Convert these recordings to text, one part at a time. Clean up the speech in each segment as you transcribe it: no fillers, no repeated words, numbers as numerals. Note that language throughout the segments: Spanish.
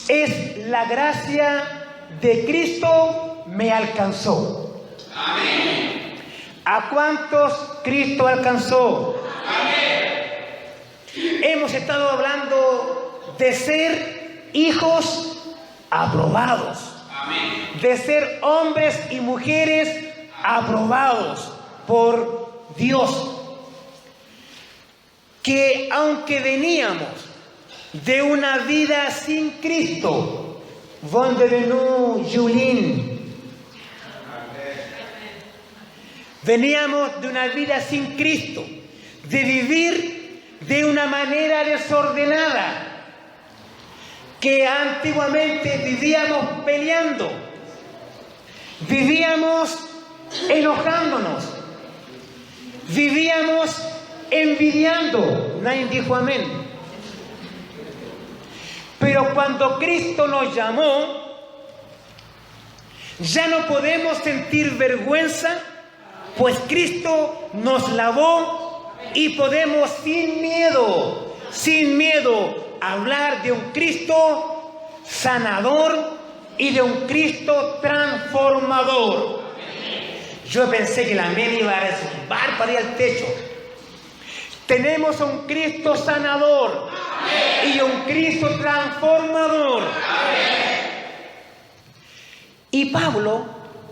es la gracia de Cristo me alcanzó. Amén. ¿A cuántos Cristo alcanzó? Amén. Hemos estado hablando de ser hijos aprobados. Amén. De ser hombres y mujeres aprobados por Dios. Que aunque veníamos de una vida sin Cristo, donde venú Julín, veníamos de una vida sin Cristo, de vivir de una manera desordenada, que antiguamente vivíamos peleando, vivíamos enojándonos, vivíamos envidiando. Nadie dijo amén. Pero cuando Cristo nos llamó, ya no podemos sentir vergüenza, pues Cristo nos lavó y podemos sin miedo, hablar de un Cristo sanador y de un Cristo transformador. Yo pensé que la amén iba a resumbar para ir al techo. Tenemos un Cristo sanador y un Cristo transformador. Y Pablo,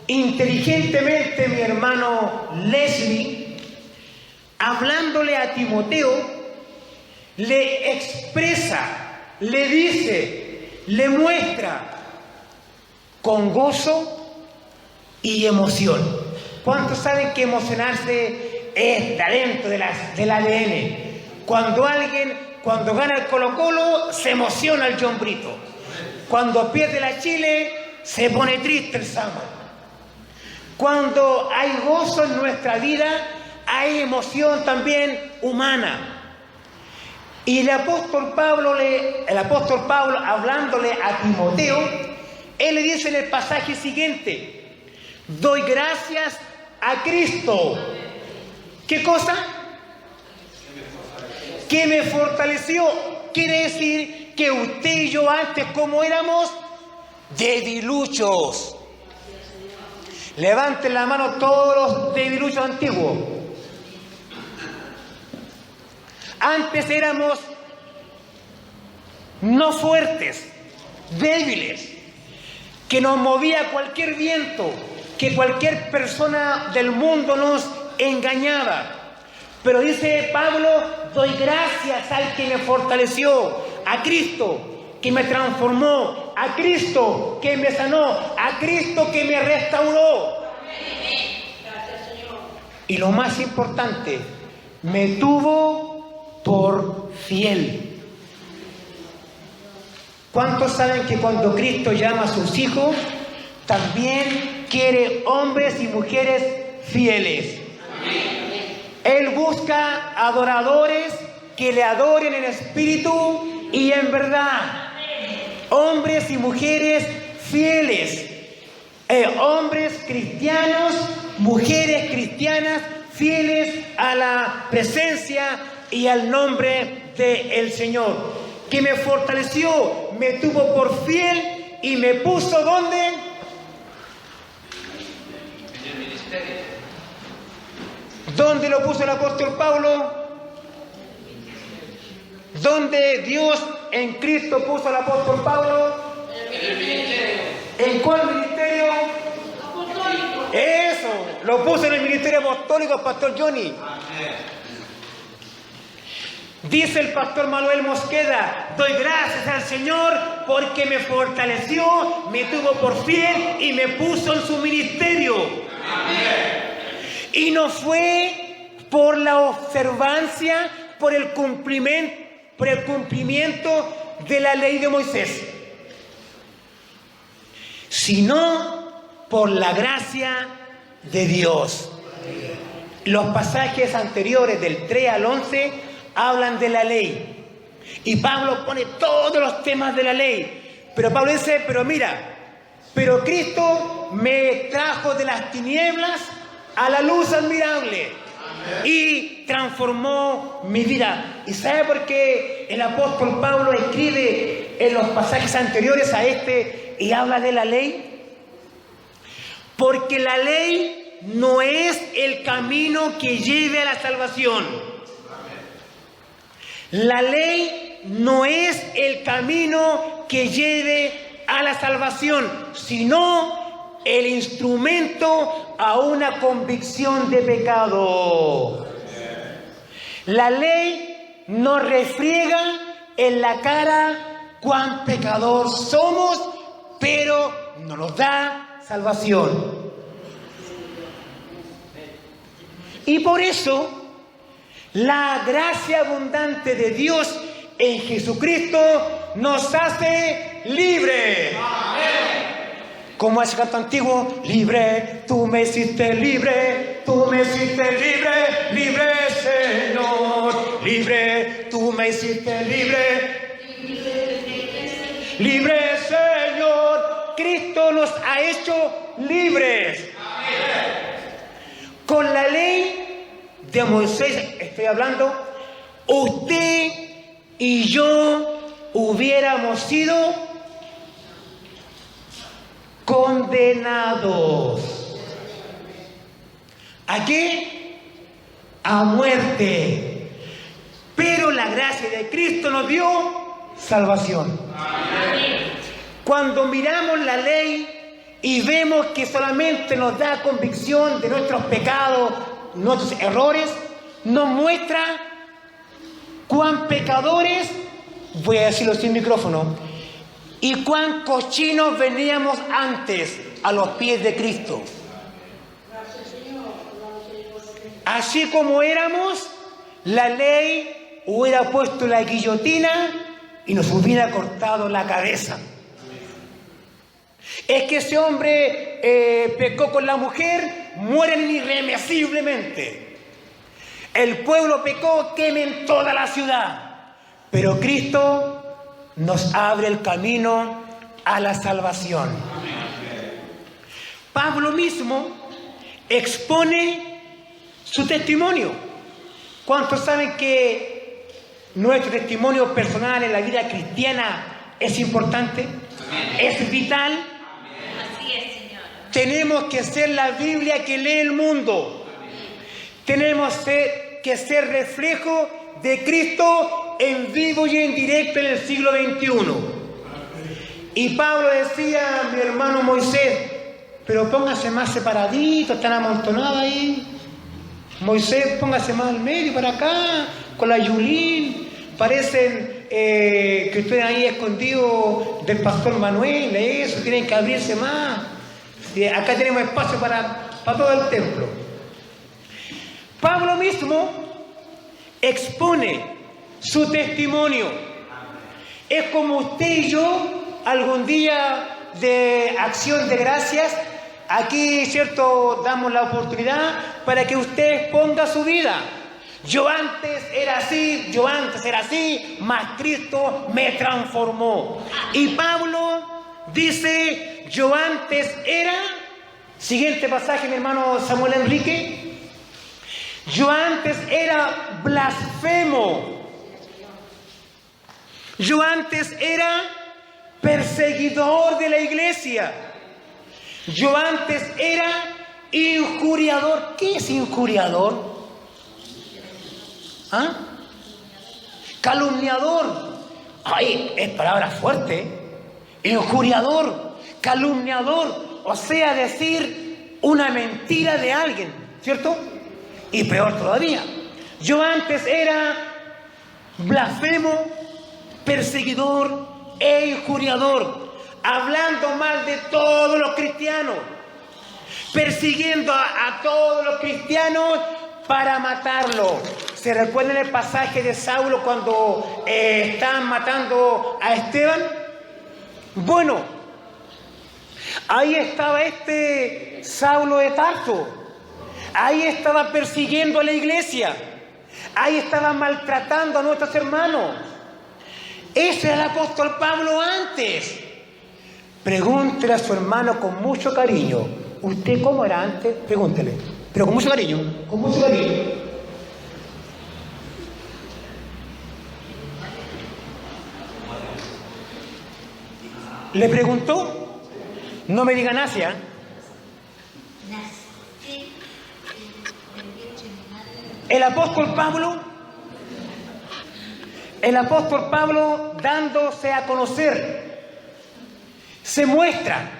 inteligentemente, mi hermano Leslie, hablándole a Timoteo, le expresa, le dice, le muestra con gozo y emoción. ¿Cuántos saben que emocionarse es talento del ADN? Cuando gana el Colo-Colo, se emociona el John Brito. Cuando pierde la Chile, se pone triste el Samuel. Cuando hay gozo en nuestra vida, hay emoción también humana. Y el apóstol Pablo, hablándole a Timoteo, él le dice en el pasaje siguiente: doy gracias a Cristo. ¿Qué cosa? Que me fortaleció. Quiere decir que usted y yo antes, como éramos, debiluchos. Levanten la mano todos los debiluchos antiguos. Antes éramos no fuertes, débiles, que nos movía cualquier viento, que cualquier persona del mundo nos engañaba. Pero dice Pablo, doy gracias al que me fortaleció, a Cristo que me transformó, a Cristo que me sanó, a Cristo que me restauró. Y lo más importante, me tuvo por fiel. ¿Cuántos saben que cuando Cristo llama a sus hijos, también quiere hombres y mujeres fieles? Él busca adoradores que le adoren en espíritu y en verdad. Hombres y mujeres fieles. Hombres cristianos, mujeres cristianas fieles a la presencia y al nombre del Señor. Que me fortaleció, me tuvo por fiel y me puso ¿dónde? En el ministerio. ¿Dónde lo puso el apóstol Pablo? ¿Dónde Dios en Cristo puso al apóstol Pablo? En el ministerio. ¿En cuál ministerio? Apostólico. Eso, lo puso en el ministerio apostólico, pastor Johnny. Amén. Dice el pastor Manuel Mosqueda, doy gracias al Señor porque me fortaleció, me tuvo por fiel y me puso en su ministerio. Amén. Y no fue por la observancia, por el cumplimiento de la ley de Moisés, sino por la gracia de Dios. Los pasajes anteriores del 3 al 11 hablan de la ley. Y Pablo pone todos los temas de la ley. Pero Pablo dice, pero Cristo me trajo de las tinieblas a la luz admirable. Y transformó mi vida. ¿Y sabe por qué el apóstol Pablo escribe en los pasajes anteriores a este y habla de la ley? Porque la ley no es el camino que lleve a la salvación. La ley no es el camino que lleve a la salvación, sino el instrumento a una convicción de pecado. La ley nos refriega en la cara cuán pecador somos, pero no nos da salvación. Y por eso, la gracia abundante de Dios en Jesucristo nos hace libres. Como ese canto antiguo, libre, tú me hiciste libre, tú me hiciste libre, libre Señor, libre, tú me hiciste libre, libre Señor. Cristo nos ha hecho libres. Con la ley de Moisés, estoy hablando, usted y yo hubiéramos sido condenados. ¿A qué? A muerte. Pero la gracia de Cristo nos dio salvación. Cuando miramos la ley y vemos que solamente nos da convicción de nuestros pecados, nuestros errores, nos muestra cuán pecadores, voy a decirlo sin micrófono, y cuán cochinos veníamos antes a los pies de Cristo. Así como éramos, la ley hubiera puesto la guillotina y nos hubiera cortado la cabeza. Es que ese hombre pecó con la mujer, mueren irremisiblemente. El pueblo pecó, quemen toda la ciudad. Pero Cristo nos abre el camino a la salvación. Pablo mismo expone su testimonio. ¿Cuántos saben que nuestro testimonio personal en la vida cristiana es importante? ¿Es vital? Así es, Señor. Tenemos que ser la Biblia que lee el mundo. Tenemos que ser reflejo de Cristo en vivo y en directo en el siglo XXI. Y Pablo decía, mi hermano Moisés, pero póngase más separadito, están amontonados ahí. Moisés, póngase más al medio, para acá, con la Yulín. Parecen que ustedes ahí escondidos del pastor Manuel, eso, tienen que abrirse más. Acá tenemos espacio para todo el templo. Pablo mismo expone su testimonio. Es como usted y yo, algún día de acción de gracias, aquí, ¿cierto?, damos la oportunidad para que usted exponga su vida. Yo antes era así, mas Cristo me transformó. Y Pablo dice, yo antes era, siguiente pasaje, mi hermano Samuel Enrique, yo antes era blasfemo. Yo antes era perseguidor de la iglesia. Yo antes era injuriador. ¿Qué es injuriador? ¿Ah? Calumniador. Ay, es palabra fuerte. Injuriador, calumniador. O sea, decir una mentira de alguien, ¿cierto? Y peor todavía, yo antes era blasfemo, perseguidor e injuriador, hablando mal de todos los cristianos, persiguiendo a todos los cristianos para matarlos. ¿Se recuerdan el pasaje de Saulo cuando estaban matando a Esteban? Bueno, ahí estaba este Saulo de Tarso. Ahí estaba persiguiendo a la iglesia. Ahí estaba maltratando a nuestros hermanos. Ese era el apóstol Pablo antes. Pregúntele a su hermano con mucho cariño. ¿Usted cómo era antes? Pregúntele. Pero con mucho cariño. Con mucho cariño. Le preguntó, no me digan Asia. El apóstol Pablo dándose a conocer, se muestra.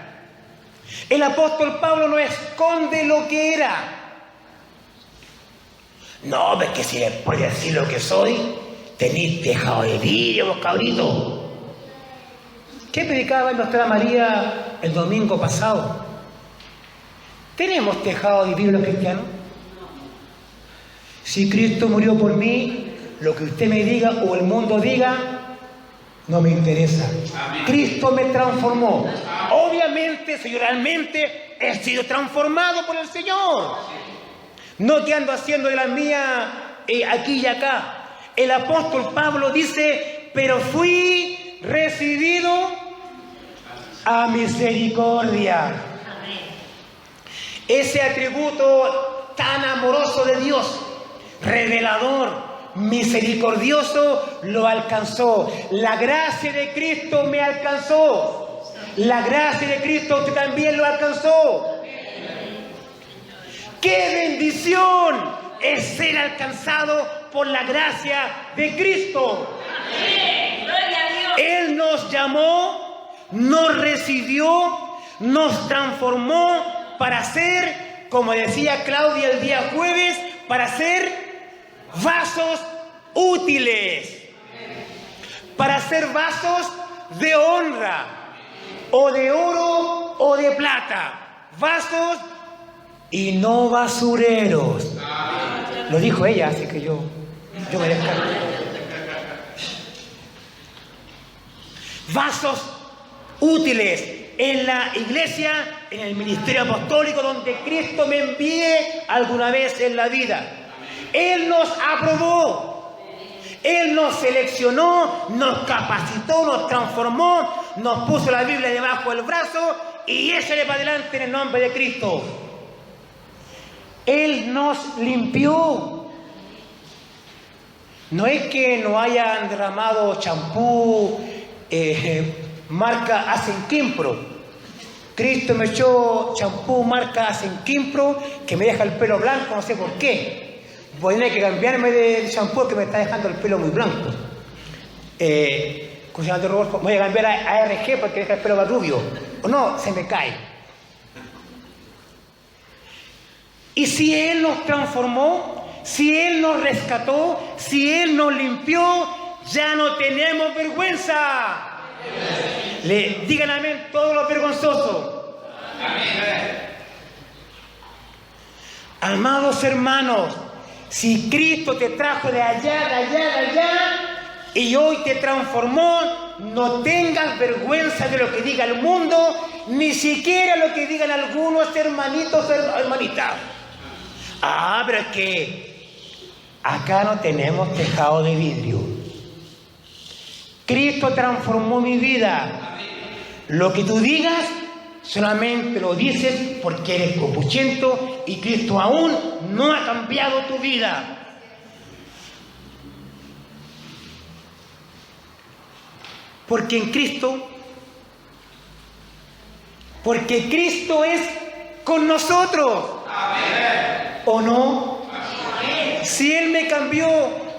El apóstol Pablo no esconde lo que era. No, ves que si después de decir lo que soy, tenéis tejado de vidrio, vos cabritos. ¿Qué predicaba nuestra María el domingo pasado? ¿Tenemos tejado de vidrio los cristianos? Si Cristo murió por mí, lo que usted me diga o el mundo diga, no me interesa. Amén. Cristo me transformó. Obviamente, si yo realmente he sido transformado por el Señor. No que ando haciendo de la mía aquí y acá. El apóstol Pablo dice, pero fui recibido a misericordia. Amén. Ese atributo tan amoroso de Dios, revelador, misericordioso, lo alcanzó. La gracia de Cristo me alcanzó. La gracia de Cristo usted también lo alcanzó. ¡Qué bendición es ser alcanzado por la gracia de Cristo! Amén. Gloria a Dios. Él nos llamó, nos recibió, nos transformó para ser, como decía Claudia el día jueves, para ser vasos útiles, para ser vasos de honra, o de oro o de plata, vasos y no basureros. Lo dijo ella, así que yo me descargo. Vasos útiles en la iglesia, en el ministerio apostólico donde Cristo me envíe alguna vez en la vida. Él nos aprobó, Él nos seleccionó, nos capacitó, nos transformó, nos puso la Biblia debajo del brazo y échale para adelante en el nombre de Cristo. Él nos limpió. No es que nos hayan derramado champú, marca Asenquimpro. Cristo me echó champú marca Asenquimpro que me deja el pelo blanco, no sé por qué. Voy a tener que cambiarme de champú que me está dejando el pelo muy blanco. Voy a cambiar a ARG porque deja el pelo más rubio. O no, se me cae. Y si Él nos transformó, si Él nos rescató, si Él nos limpió, ya no tenemos vergüenza. Le digan amén todos los vergonzosos. Amén. Amados hermanos, si Cristo te trajo de allá, y hoy te transformó, no tengas vergüenza de lo que diga el mundo, ni siquiera lo que digan algunos hermanitos o hermanitas. Ah, pero es que acá no tenemos tejado de vidrio. Cristo transformó mi vida. Lo que tú digas, solamente lo dices porque eres copuchento y Cristo aún no ha cambiado tu vida. Porque en Cristo, porque Cristo es con nosotros. Amén. ¿O no? Amén. Si Él me cambió,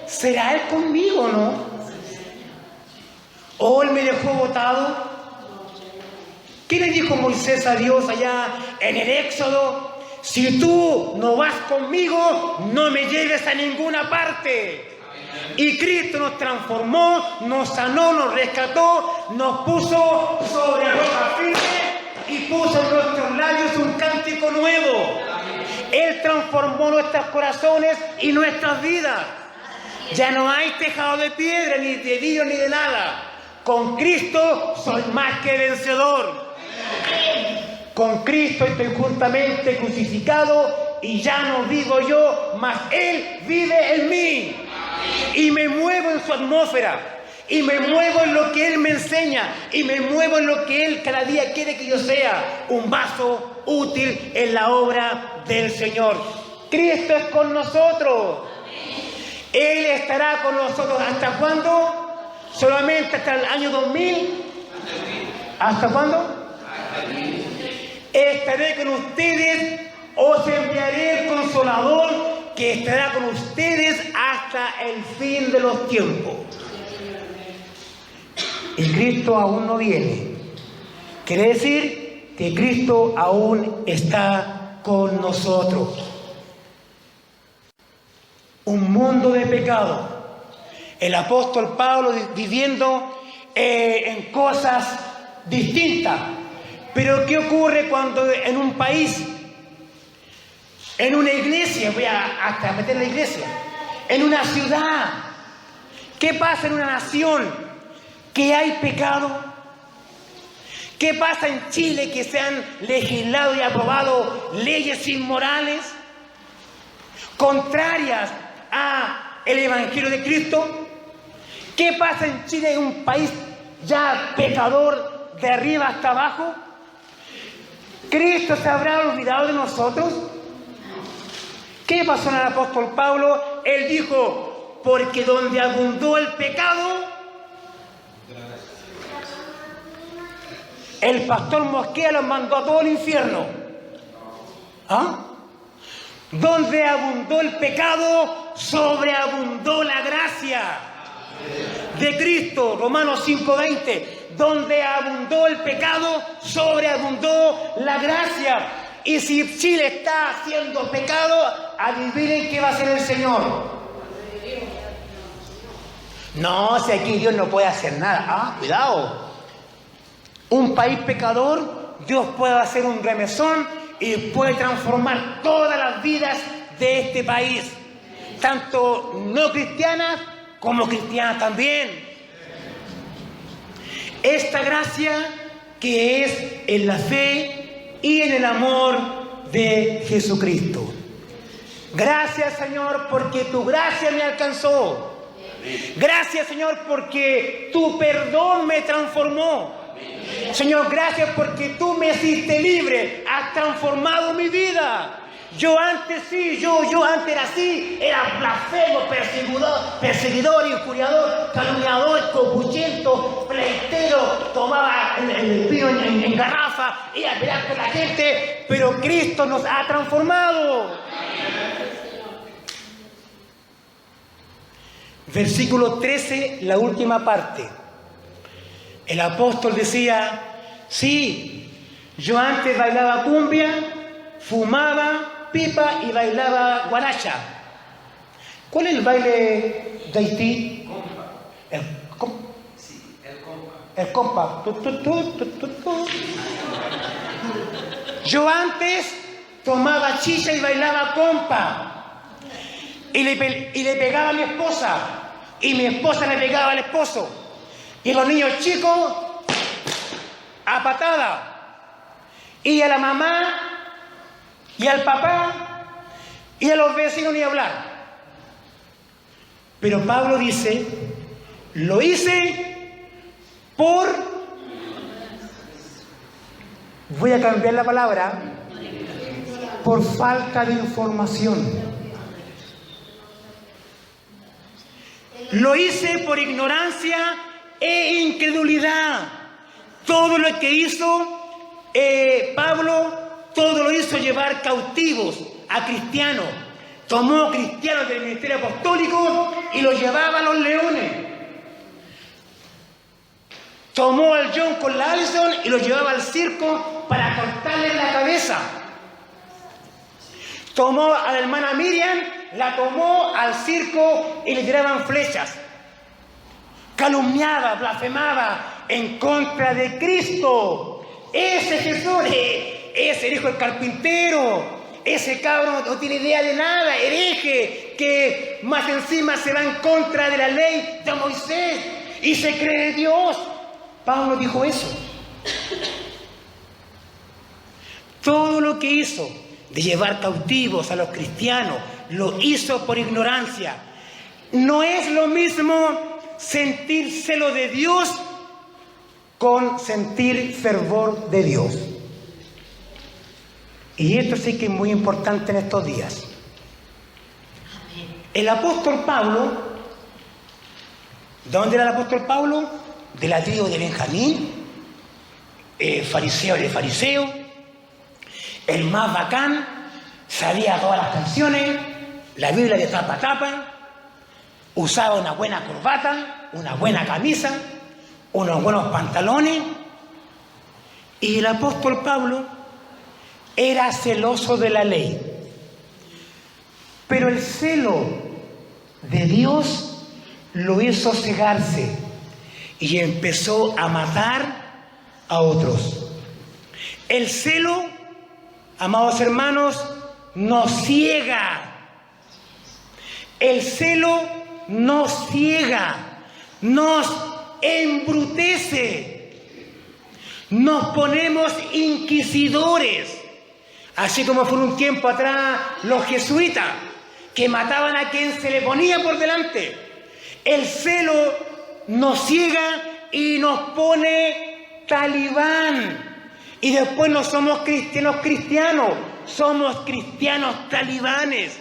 ¿será Él conmigo o no? ¿O Él me dejó botado? ¿Qué le dijo Moisés a Dios allá en el Éxodo? Si tú no vas conmigo, no me lleves a ninguna parte. Y Cristo nos transformó, nos sanó, nos rescató, nos puso sobre roca firme y puso en nuestros labios un cántico nuevo. Él transformó nuestros corazones y nuestras vidas. Ya no hay tejado de piedra, ni de vidrio, ni de nada. Con Cristo soy más que vencedor. Con Cristo estoy juntamente crucificado y ya no vivo yo, mas Él vive en mí. Y me muevo en su atmósfera, y me muevo en lo que Él me enseña, y me muevo en lo que Él cada día quiere que yo sea, un vaso útil en la obra del Señor. Cristo es con nosotros. Él estará con nosotros ¿hasta cuándo? ¿Solamente hasta el año 2000? ¿Hasta cuándo? Estaré con ustedes, os enviaré el Consolador que estará con ustedes hasta el fin de los tiempos. Y Cristo aún no viene. Quiere decir que Cristo aún está con nosotros. Un mundo de pecado. El apóstol Pablo viviendo en cosas distintas. Pero ¿qué ocurre cuando en un país, en una iglesia, voy hasta meter la iglesia, en una ciudad, qué pasa en una nación que hay pecado? ¿Qué pasa en Chile que se han legislado y aprobado leyes inmorales contrarias al Evangelio de Cristo? ¿Qué pasa en Chile, en un país ya pecador de arriba hasta abajo? ¿Cristo se habrá olvidado de nosotros? ¿Qué pasó en el apóstol Pablo? Él dijo, porque donde abundó el pecado, el pastor Mosquera los mandó a todo el infierno. ¿Ah? Donde abundó el pecado, sobreabundó la gracia de Cristo. Romanos 5:20. Donde abundó el pecado, sobreabundó la gracia. Y si Chile está haciendo pecado, adivinen qué va a hacer el Señor. No, si aquí Dios no puede hacer nada. Ah, cuidado. Un país pecador, Dios puede hacer un remesón y puede transformar todas las vidas de este país, tanto no cristianas como cristianas también. Esta gracia que es en la fe y en el amor de Jesucristo. Gracias, Señor, porque tu gracia me alcanzó. Gracias, Señor, porque tu perdón me transformó. Señor, gracias porque tú me hiciste libre, has transformado mi vida. Yo antes sí, yo antes era así, era blasfemo, perseguidor, injuriador, calumniador, copuchento, pleitero, tomaba el vino en garrafa, iba a pelear con la gente, pero Cristo nos ha transformado. Versículo 13, la última parte. El apóstol decía, sí, yo antes bailaba cumbia, fumaba pipa y bailaba guaracha. ¿Cuál es el baile de Haití? Compa. El compa. El compa. Yo antes tomaba chicha y bailaba compa. Y le pegaba a mi esposa. Y mi esposa le pegaba al esposo. Y los niños chicos a patada. Y a la mamá y al papá y a los vecinos ni hablar. Pero Pablo dice, lo hice voy a cambiar la palabra, por falta de información. Lo hice por ignorancia e incredulidad. Todo lo que hizo Pablo, todo lo hizo llevar cautivos a cristianos. Tomó cristianos del ministerio apostólico y los llevaba a los leones. Tomó al John con la Allison y lo llevaba al circo para cortarle la cabeza. Tomó a la hermana Miriam, la tomó al circo y le tiraban flechas. Calumniaba, blasfemaba en contra de Cristo. Ese Jesús, ese hijo del carpintero, ese cabrón no tiene idea de nada, hereje, que más encima se va en contra de la ley de Moisés y se cree Dios. Pablo dijo eso. Todo lo que hizo de llevar cautivos a los cristianos, lo hizo por ignorancia. No es lo mismo sentir celo de Dios con sentir fervor de Dios. Y esto sí que es muy importante en estos días. El apóstol Pablo, ¿de dónde era el apóstol Pablo? De la tribu de Benjamín. fariseo de fariseo, el más bacán, sabía todas las canciones, la Biblia de tapa a tapa, usaba una buena corbata, una buena camisa, unos buenos pantalones, y el apóstol Pablo era celoso de la ley. Pero el celo de Dios lo hizo cegarse y empezó a matar a otros. El celo, amados hermanos, nos ciega. El celo nos ciega, nos embrutece, nos ponemos inquisidores, así como fue un tiempo atrás los jesuitas, que mataban a quien se le ponía por delante. El celo nos ciega y nos pone talibán. Y después no somos cristianos, somos cristianos talibanes.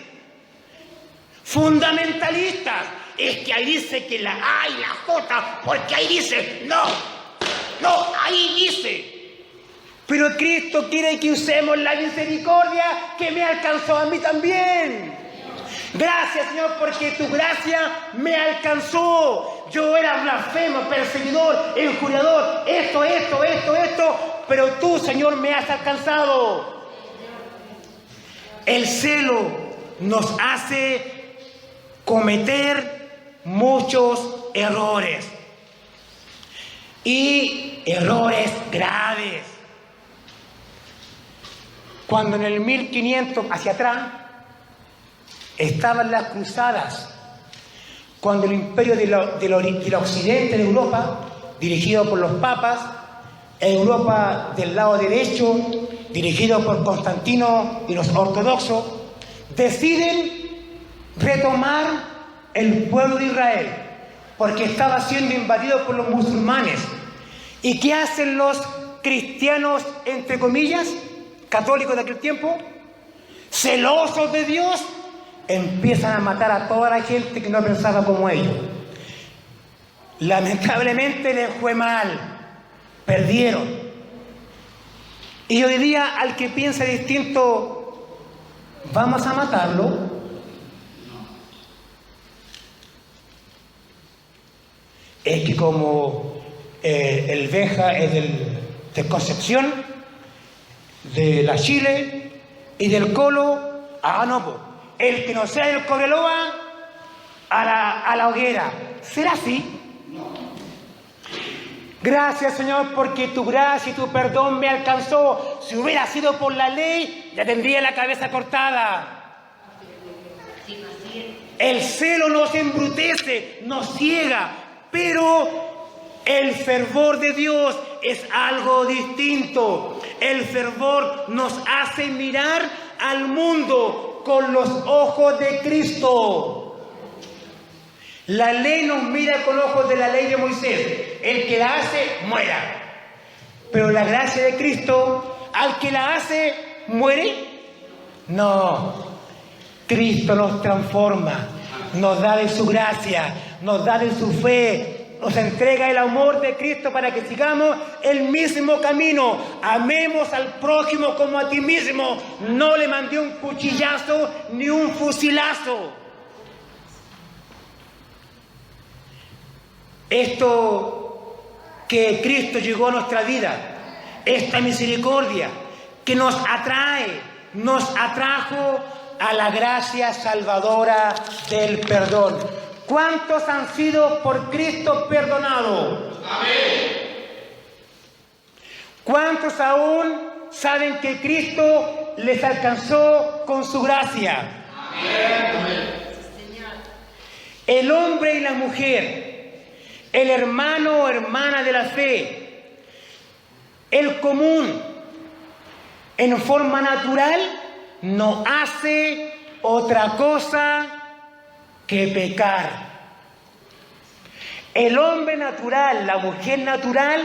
Fundamentalistas. Es que ahí dice que la A y la J, porque ahí dice, no, ahí dice. Pero Cristo quiere que usemos la misericordia que me alcanzó a mí también. Gracias, Señor, porque tu gracia me alcanzó. Yo era blasfemo, perseguidor, injuriador, esto, pero tú, Señor, me has alcanzado. El celo nos hace cometer muchos errores, y errores graves. Cuando en el 1500 hacia atrás estaban las cruzadas, cuando el imperio del occidente de Europa, dirigido por los papas, Europa del lado derecho, dirigido por Constantino y los ortodoxos, deciden retomar el pueblo de Israel, porque estaba siendo invadido por los musulmanes. ¿Y qué hacen los cristianos, entre comillas, católicos de aquel tiempo? Celosos de Dios, empiezan a matar a toda la gente que no pensaba como ellos. Lamentablemente les fue mal, perdieron. Y hoy día al que piensa distinto, ¿vamos a matarlo? Es que como el Benja es de Concepción, de la Chile y del Colo, el que no sea del Cobreloa, a la hoguera. ¿Será así? Gracias, Señor, porque tu gracia y tu perdón me alcanzó. Si hubiera sido por la ley, ya tendría la cabeza cortada. El celo nos embrutece, nos ciega, pero el fervor de Dios es algo distinto. El fervor nos hace mirar al mundo con los ojos de Cristo. La ley nos mira con ojos de la ley de Moisés. El que la hace, muera. Pero la gracia de Cristo, al que la hace, ¿muere? No. Cristo nos transforma, nos da de su gracia, nos da de su fe, nos entrega el amor de Cristo para que sigamos el mismo camino. Amemos al prójimo como a ti mismo. No le mandé un cuchillazo ni un fusilazo. Esto que Cristo llegó a nuestra vida, esta misericordia que nos atrae, nos atrajo a la gracia salvadora del perdón. ¿Cuántos han sido por Cristo perdonados? Amén. ¿Cuántos aún saben que Cristo les alcanzó con su gracia? Amén. El hombre y la mujer, el hermano o hermana de la fe, el común, en forma natural, no hace otra cosa que pecar. El hombre natural, la mujer natural,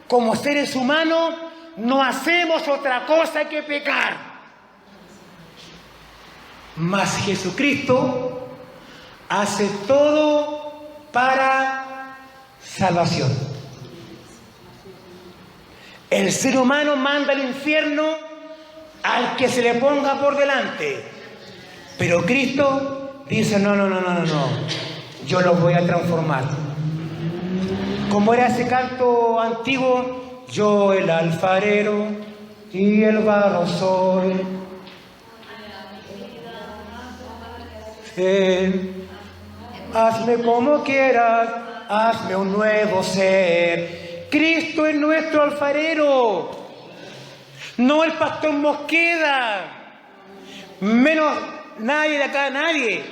como seres humanos, no hacemos otra cosa que pecar. Mas Jesucristo hace todo para salvación. El ser humano manda al infierno al que se le ponga por delante. Pero Cristo dice, no, yo los voy a transformar. Como era ese canto antiguo, yo el alfarero y el barro soy. Hazme como quieras, hazme un nuevo ser. Cristo es nuestro alfarero, no el pastor Mosqueda, menos nadie de acá, nadie.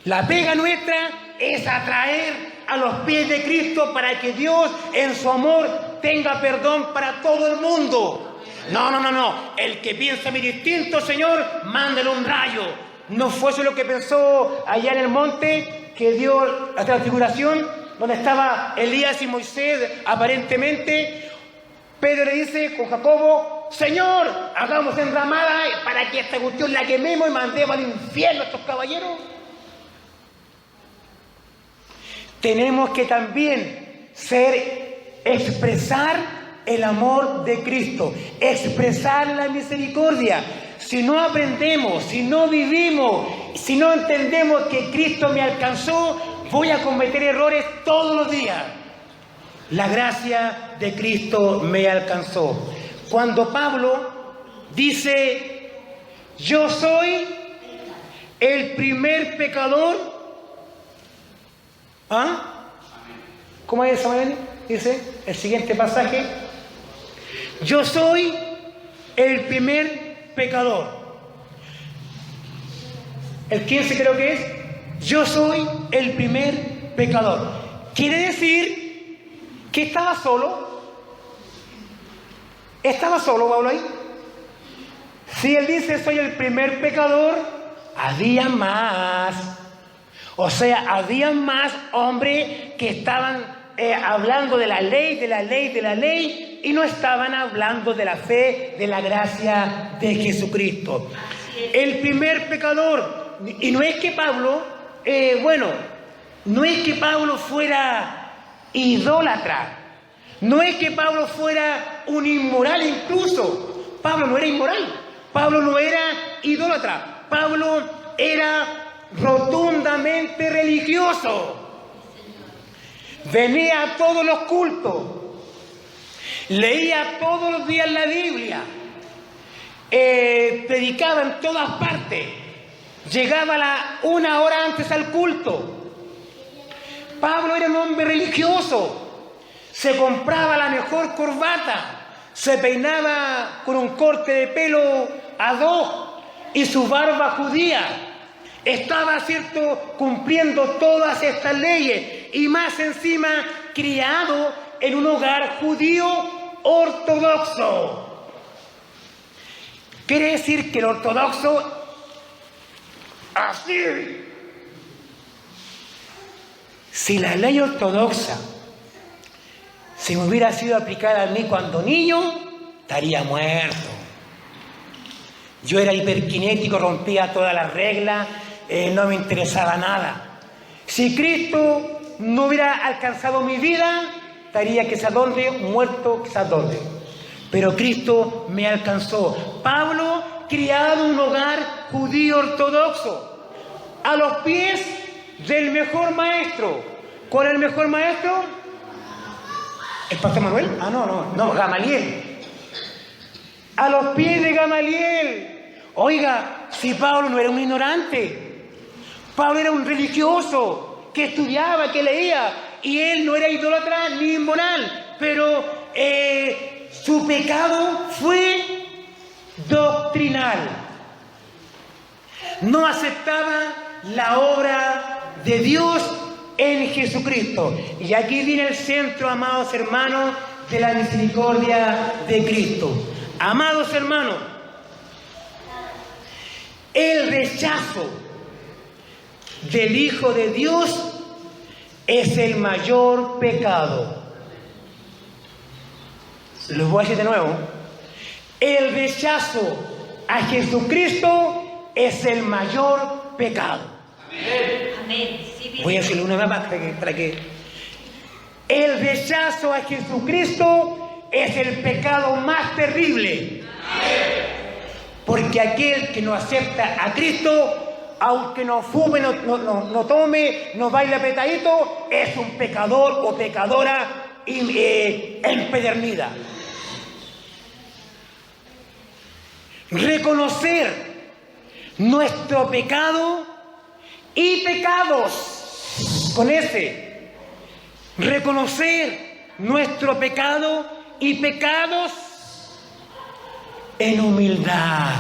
La pega nuestra es atraer a los pies de Cristo para que Dios en su amor tenga perdón para todo el mundo. No. El que piensa mi distinto, Señor, mándale un rayo. ¿No fue eso lo que pensó allá en el monte que dio la transfiguración, donde estaba Elías y Moisés aparentemente? Pedro le dice con Jacobo, Señor, hagamos enramada para que esta cuestión la quememos y mandemos al infierno a estos caballeros. Tenemos que también expresar el amor de Cristo, expresar la misericordia. Si no aprendemos, si no vivimos, si no entendemos que Cristo me alcanzó, voy a cometer errores todos los días. La gracia de Cristo me alcanzó. Cuando Pablo dice, yo soy el primer pecador, ¿cómo es eso? Dice el siguiente pasaje, yo soy el primer pecador. El 15 creo que es, yo soy el primer pecador. Quiere decir que estaba solo. ¿Estaba solo Pablo ahí? Si él dice soy el primer pecador, había más. O sea, había más hombres que estaban hablando de la ley, y no estaban hablando de la fe, de la gracia de Jesucristo. El primer pecador, y no es que Pablo, no es que Pablo fuera idólatra, no es que Pablo fuera un inmoral incluso. Pablo no era inmoral, Pablo no era idólatra, Pablo era rotundamente religioso. Venía a todos los cultos, leía todos los días la Biblia, predicaba en todas partes, llegaba una hora antes al culto. Pablo era un hombre religioso, se compraba la mejor corbata, se peinaba con un corte de pelo ad hoc y su barba judía. Estaba, cierto, cumpliendo todas estas leyes y más encima criado en un hogar judío ortodoxo. Quiere decir que el ortodoxo, así, si la ley ortodoxa si me hubiera sido aplicada a mí cuando niño, estaría muerto. Yo era hiperkinético, rompía todas las reglas. No me interesaba nada. Si Cristo no hubiera alcanzado mi vida, estaría quizás donde, muerto quizás donde. Pero Cristo me alcanzó. Pablo, criado en un hogar judío ortodoxo, a los pies del mejor maestro. ¿Cuál es el mejor maestro? ¿El pastor Manuel? No, Gamaliel. A los pies de Gamaliel. Oiga, si Pablo no era un ignorante, Pablo era un religioso que estudiaba, que leía, y él no era idólatra ni inmoral, pero su pecado fue doctrinal. No aceptaba la obra de Dios en Jesucristo. Y aquí viene el centro, amados hermanos, de la misericordia de Cristo. Amados hermanos, el rechazo del Hijo de Dios es el mayor pecado. Lo voy a decir de nuevo. El rechazo a Jesucristo es el mayor pecado. Amén. Voy a decirlo una vez más para que... El rechazo a Jesucristo es el pecado más terrible. Porque aquel que no acepta a Cristo, aunque no fume, no tome, no baile apretadito, es un pecador o pecadora empedernida. Reconocer nuestro pecado y pecados, con ese, reconocer nuestro pecado y pecados en humildad.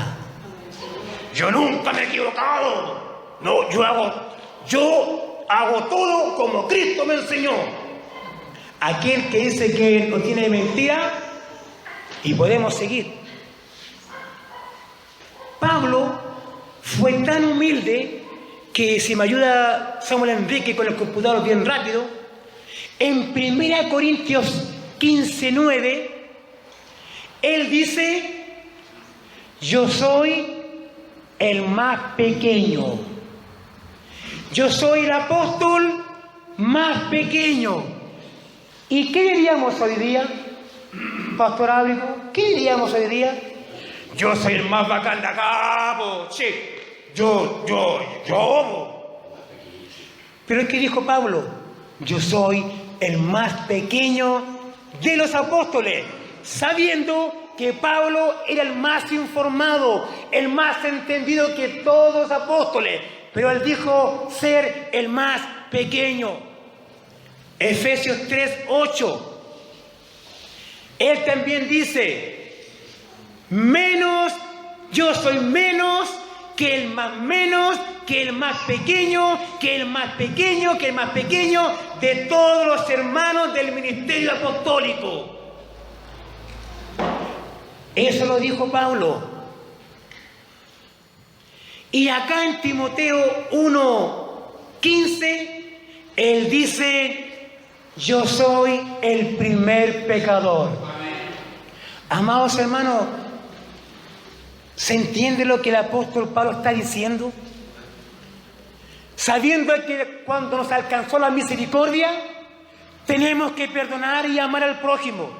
Yo nunca me he equivocado. No, yo hago todo como Cristo me enseñó. Aquel que dice que no tiene mentira, y podemos seguir. Pablo fue tan humilde que, si me ayuda Samuel Enrique con el computador bien rápido, en 1 Corintios 15:9, él dice: yo soy el más pequeño. Yo soy el apóstol más pequeño. ¿Y qué diríamos hoy día, Pastor Ábrico? ¿Qué diríamos hoy día? Yo soy el más bacán de acá, po, che. Yo. Pero ¿qué dijo Pablo? Yo soy el más pequeño de los apóstoles, sabiendo que Pablo era el más informado, el más entendido que todos los apóstoles, pero él dijo ser el más pequeño. Efesios 3:8. Él también dice: yo soy menos que el más menos, que el más pequeño, que el más pequeño, que el más pequeño de todos los hermanos del ministerio apostólico. Eso lo dijo Pablo. Y acá en Timoteo 1:15, él dice: yo soy el primer pecador. Amados hermanos, ¿se entiende lo que el apóstol Pablo está diciendo? Sabiendo que cuando nos alcanzó la misericordia, tenemos que perdonar y amar al prójimo.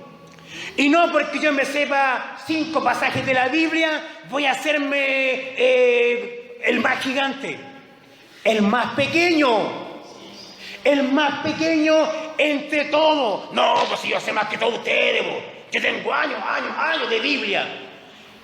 Y no porque yo me sepa 5 pasajes de la Biblia, voy a hacerme el más gigante, el más pequeño entre todos. No, pues si yo sé más que todos ustedes, yo tengo años de Biblia.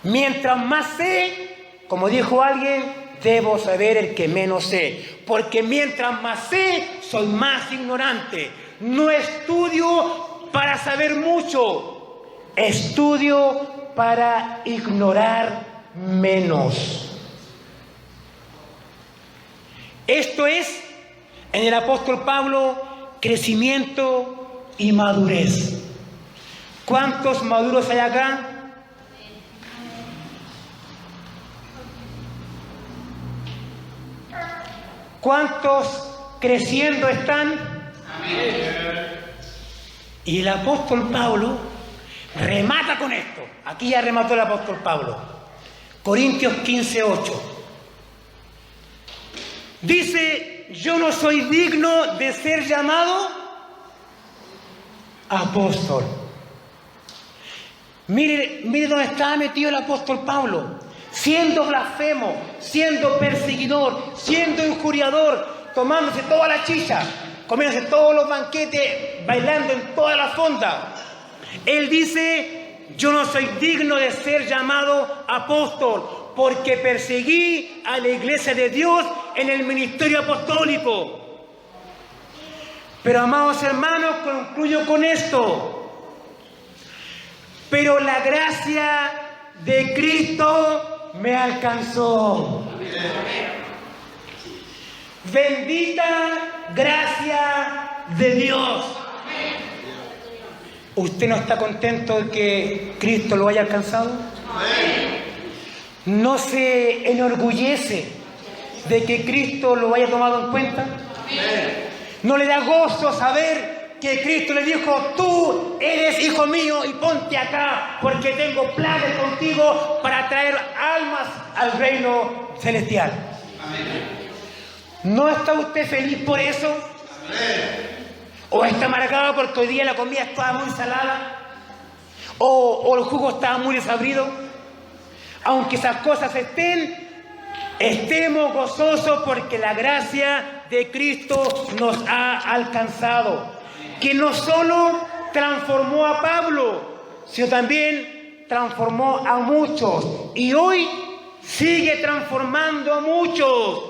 Mientras más sé, como dijo alguien, debo saber el que menos sé. Porque mientras más sé, soy más ignorante. No estudio para saber mucho, estudio para ignorar menos. Esto es, en el apóstol Pablo, crecimiento y madurez. ¿Cuántos maduros hay acá? ¿Cuántos creciendo están? Amén. Y el apóstol Pablo remata con esto. Aquí ya remató el apóstol Pablo. Corintios 15:8. Dice: yo no soy digno de ser llamado apóstol. Mire dónde estaba metido el apóstol Pablo. Siendo blasfemo, siendo perseguidor, siendo injuriador, tomándose toda la chicha, comiéndose todos los banquetes, bailando en toda la fonda. Él dice: yo no soy digno de ser llamado apóstol, porque perseguí a la iglesia de Dios en el ministerio apostólico. Pero, amados hermanos, concluyo con esto. Pero la gracia de Cristo me alcanzó. Bendita gracia de Dios. ¿Usted no está contento de que Cristo lo haya alcanzado? ¿No se enorgullece de que Cristo lo haya tomado en cuenta? ¿No le da gozo saber que Cristo le dijo: tú eres hijo mío y ponte acá porque tengo planes contigo para traer almas al reino celestial? ¿No está usted feliz por eso? ¿O está amargado porque hoy día la comida estaba muy salada? o el jugo está muy desabrido. Aunque esas cosas estemos gozosos porque la gracia de Cristo nos ha alcanzado, que no solo transformó a Pablo, sino también transformó a muchos, y hoy sigue transformando a muchos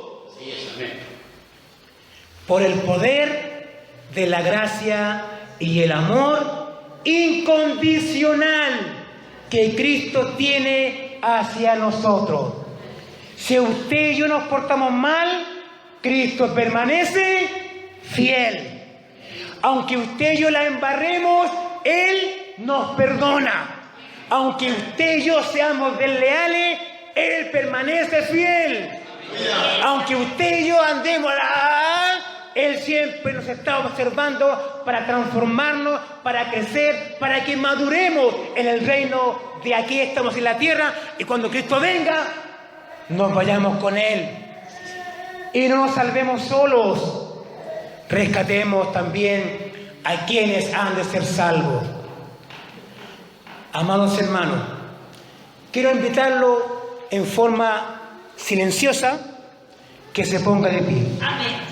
por el poder de la gracia y el amor incondicional que Cristo tiene hacia nosotros. Si usted y yo nos portamos mal, Cristo permanece fiel. Aunque usted y yo la embarremos, Él nos perdona. Aunque usted y yo seamos desleales, Él permanece fiel. Aunque usted y yo andemos Él siempre nos está observando para transformarnos, para crecer, para que maduremos en el reino de aquí estamos en la tierra, y cuando Cristo venga, nos vayamos con Él. Y no nos salvemos solos, rescatemos también a quienes han de ser salvos. Amados hermanos, quiero invitarlo en forma silenciosa que se ponga de pie. Amén.